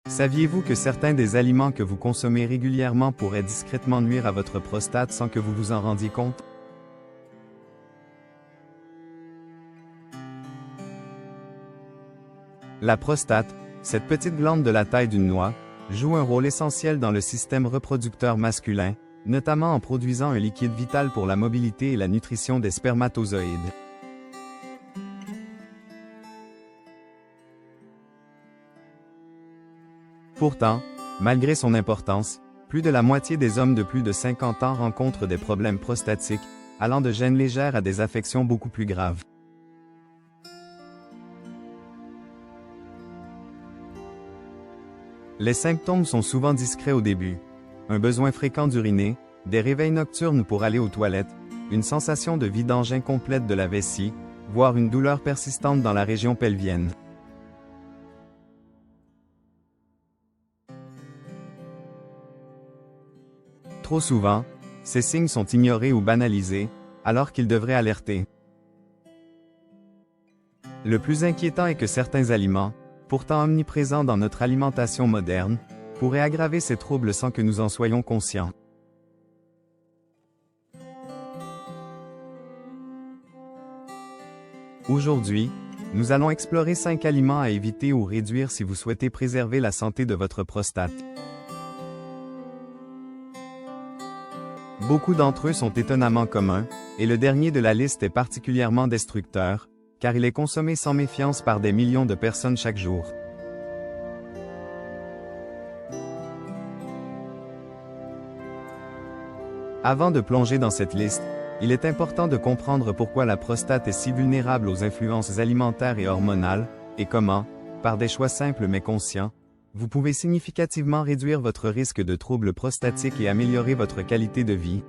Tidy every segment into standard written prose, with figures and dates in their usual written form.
Saviez-vous que certains des aliments que vous consommez régulièrement pourraient discrètement nuire à votre prostate sans que vous vous en rendiez compte? La prostate, cette petite glande de la taille d'une noix, joue un rôle essentiel dans le système reproducteur masculin, notamment en produisant un liquide vital pour la mobilité et la nutrition des spermatozoïdes. Pourtant, malgré son importance, plus de la moitié des hommes de plus de 50 ans rencontrent des problèmes prostatiques, allant de gênes légères à des affections beaucoup plus graves. Les symptômes sont souvent discrets au début. Un besoin fréquent d'uriner, des réveils nocturnes pour aller aux toilettes, une sensation de vidange incomplète de la vessie, voire une douleur persistante dans la région pelvienne. Trop souvent, ces signes sont ignorés ou banalisés, alors qu'ils devraient alerter. Le plus inquiétant est que certains aliments, pourtant omniprésents dans notre alimentation moderne, pourraient aggraver ces troubles sans que nous en soyons conscients. Aujourd'hui, nous allons explorer 5 aliments à éviter ou réduire si vous souhaitez préserver la santé de votre prostate. Beaucoup d'entre eux sont étonnamment communs, et le dernier de la liste est particulièrement destructeur, car il est consommé sans méfiance par des millions de personnes chaque jour. Avant de plonger dans cette liste, il est important de comprendre pourquoi la prostate est si vulnérable aux influences alimentaires et hormonales, et comment, par des choix simples mais conscients, vous pouvez significativement réduire votre risque de troubles prostatiques et améliorer votre qualité de vie.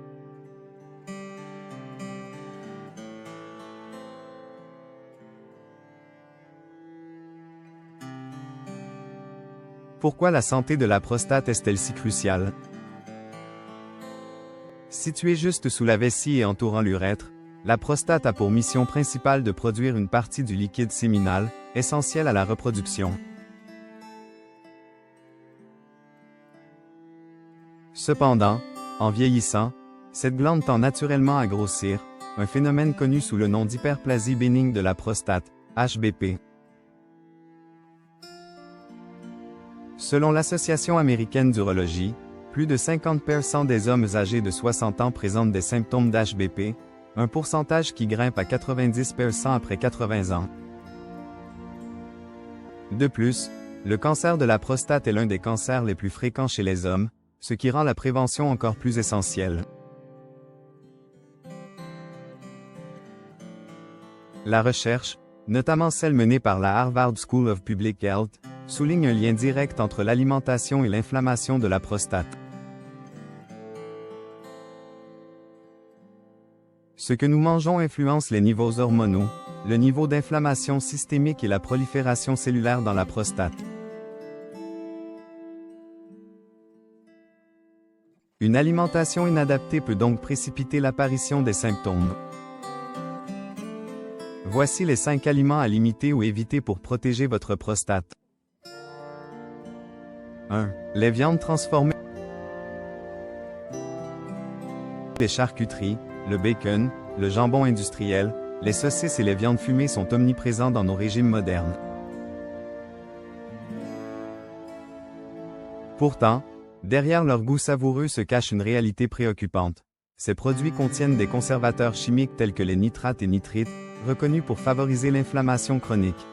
Pourquoi la santé de la prostate est-elle si cruciale? Située juste sous la vessie et entourant l'urètre, la prostate a pour mission principale de produire une partie du liquide séminal, essentiel à la reproduction. Cependant, en vieillissant, cette glande tend naturellement à grossir, un phénomène connu sous le nom d'hyperplasie bénigne de la prostate, HBP. Selon l'Association américaine d'urologie, plus de 50% des hommes âgés de 60 ans présentent des symptômes d'HBP, un pourcentage qui grimpe à 90% après 80 ans. De plus, le cancer de la prostate est l'un des cancers les plus fréquents chez les hommes, ce qui rend la prévention encore plus essentielle. La recherche, notamment celle menée par la Harvard School of Public Health, souligne un lien direct entre l'alimentation et l'inflammation de la prostate. Ce que nous mangeons influence les niveaux hormonaux, le niveau d'inflammation systémique et la prolifération cellulaire dans la prostate. Une alimentation inadaptée peut donc précipiter l'apparition des symptômes. Voici les 5 aliments à limiter ou éviter pour protéger votre prostate. 1. Les viandes transformées. Les charcuteries, le bacon, le jambon industriel, les saucisses et les viandes fumées sont omniprésents dans nos régimes modernes. Pourtant, derrière leur goût savoureux se cache une réalité préoccupante. Ces produits contiennent des conservateurs chimiques tels que les nitrates et nitrites, reconnus pour favoriser l'inflammation chronique.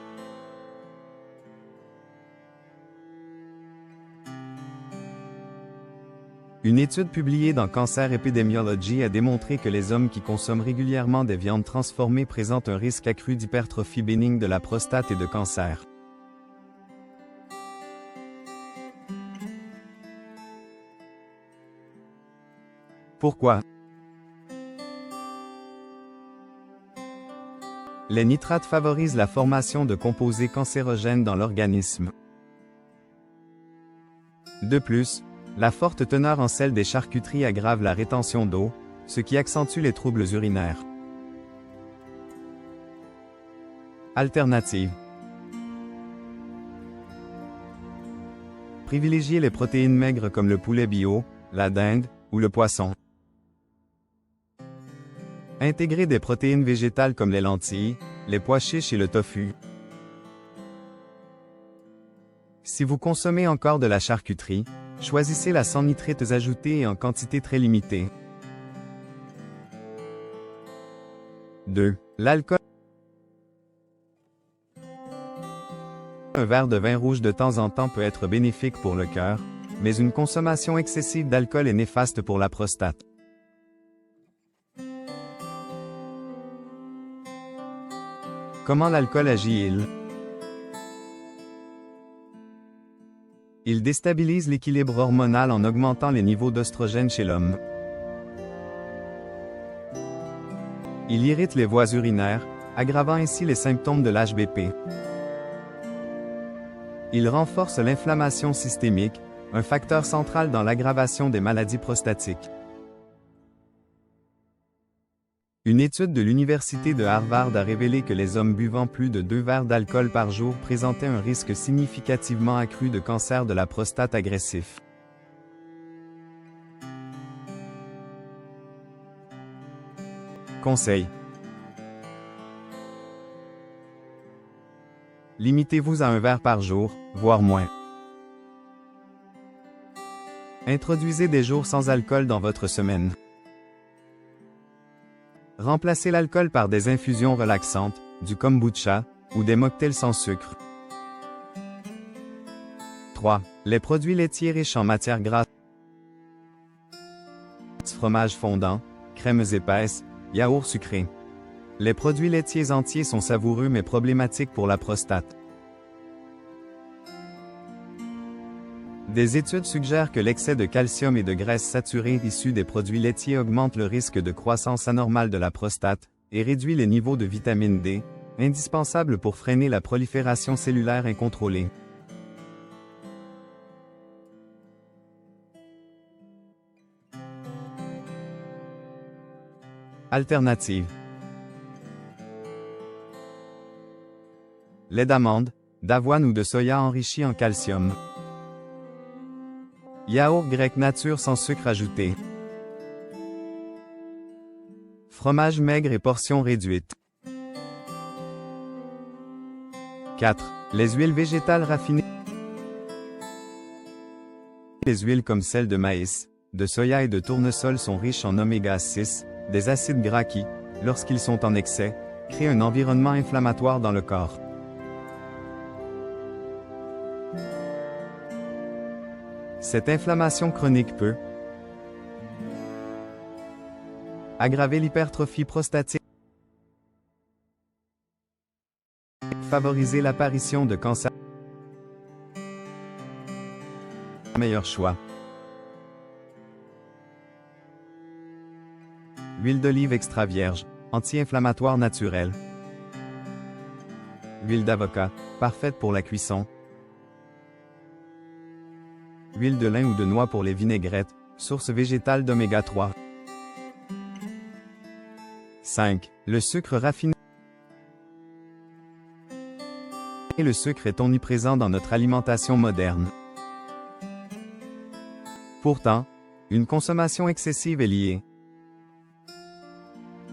Une étude publiée dans Cancer Epidemiology a démontré que les hommes qui consomment régulièrement des viandes transformées présentent un risque accru d'hypertrophie bénigne de la prostate et de cancer. Pourquoi? Les nitrates favorisent la formation de composés cancérogènes dans l'organisme. De plus, la forte teneur en sel des charcuteries aggrave la rétention d'eau, ce qui accentue les troubles urinaires. Alternative. Privilégiez les protéines maigres comme le poulet bio, la dinde ou le poisson. Intégrez des protéines végétales comme les lentilles, les pois chiches et le tofu. Si vous consommez encore de la charcuterie, choisissez la sans nitrates ajoutées et en quantité très limitée. 2. L'alcool. Un verre de vin rouge de temps en temps peut être bénéfique pour le cœur, mais une consommation excessive d'alcool est néfaste pour la prostate. Comment l'alcool agit-il? Il déstabilise l'équilibre hormonal en augmentant les niveaux d'oestrogène chez l'homme. Il irrite les voies urinaires, aggravant ainsi les symptômes de l'HBP. Il renforce l'inflammation systémique, un facteur central dans l'aggravation des maladies prostatiques. Une étude de l'Université de Harvard a révélé que les hommes buvant plus de 2 verres d'alcool par jour présentaient un risque significativement accru de cancer de la prostate agressif. Conseil. Limitez-vous à 1 verre par jour, voire moins. Introduisez des jours sans alcool dans votre semaine. Remplacez l'alcool par des infusions relaxantes, du kombucha, ou des mocktails sans sucre. 3. Les produits laitiers riches en matières grasses. Fromage fondant, crèmes épaisses, yaourt sucré. Les produits laitiers entiers sont savoureux mais problématiques pour la prostate. Des études suggèrent que l'excès de calcium et de graisse saturée issus des produits laitiers augmente le risque de croissance anormale de la prostate et réduit les niveaux de vitamine D, indispensable pour freiner la prolifération cellulaire incontrôlée. Alternative. Lait d'amande, d'avoine ou de soya enrichi en calcium. Yaourt grec nature sans sucre ajouté. Fromage maigre et portions réduites. 4. Les huiles végétales raffinées. Les huiles comme celles de maïs, de soya et de tournesol sont riches en oméga 6, des acides gras qui, lorsqu'ils sont en excès, créent un environnement inflammatoire dans le corps. Cette inflammation chronique peut aggraver l'hypertrophie prostatique, favoriser l'apparition de cancer. Meilleur choix. Huile d'olive extra vierge, anti-inflammatoire naturelle. Huile d'avocat, parfaite pour la cuisson. Huile de lin ou de noix pour les vinaigrettes, source végétale d'oméga 3. 5. Le sucre raffiné. Le sucre est omniprésent dans notre alimentation moderne. Pourtant, une consommation excessive est liée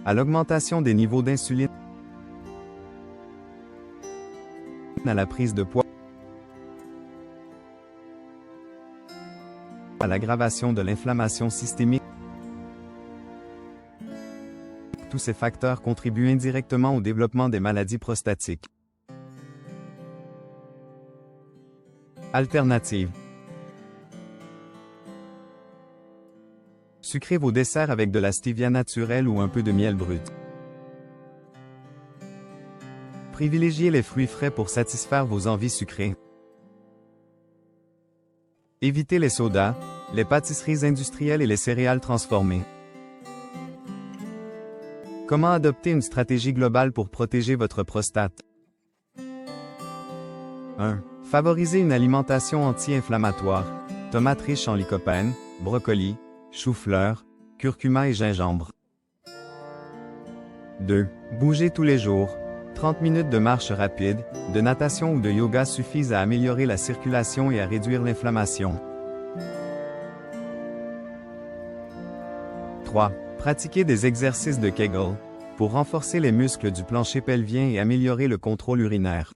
à l'augmentation des niveaux d'insuline, à la prise de poids, à l'aggravation de l'inflammation systémique. Tous ces facteurs contribuent indirectement au développement des maladies prostatiques. Alternative. Sucrez vos desserts avec de la stevia naturelle ou un peu de miel brut. Privilégiez les fruits frais pour satisfaire vos envies sucrées. Évitez les sodas, les pâtisseries industrielles et les céréales transformées. Comment adopter une stratégie globale pour protéger votre prostate? 1. Favorisez une alimentation anti-inflammatoire. Tomates riches en lycopène, brocoli, chou-fleur, curcuma et gingembre. 2. Bougez tous les jours. 30 minutes de marche rapide, de natation ou de yoga suffisent à améliorer la circulation et à réduire l'inflammation. 3. Pratiquez des exercices de Kegel pour renforcer les muscles du plancher pelvien et améliorer le contrôle urinaire.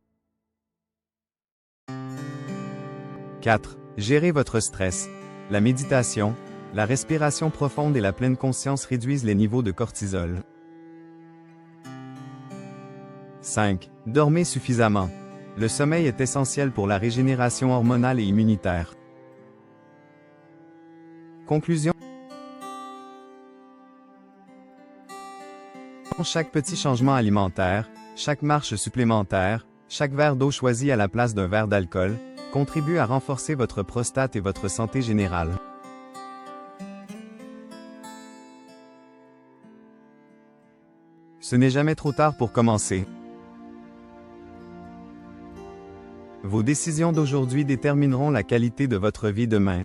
4. Gérez votre stress. La méditation, la respiration profonde et la pleine conscience réduisent les niveaux de cortisol. 5. Dormez suffisamment. Le sommeil est essentiel pour la régénération hormonale et immunitaire. Conclusion. Chaque petit changement alimentaire, chaque marche supplémentaire, chaque verre d'eau choisi à la place d'un verre d'alcool, contribue à renforcer votre prostate et votre santé générale. Ce n'est jamais trop tard pour commencer. Vos décisions d'aujourd'hui détermineront la qualité de votre vie demain.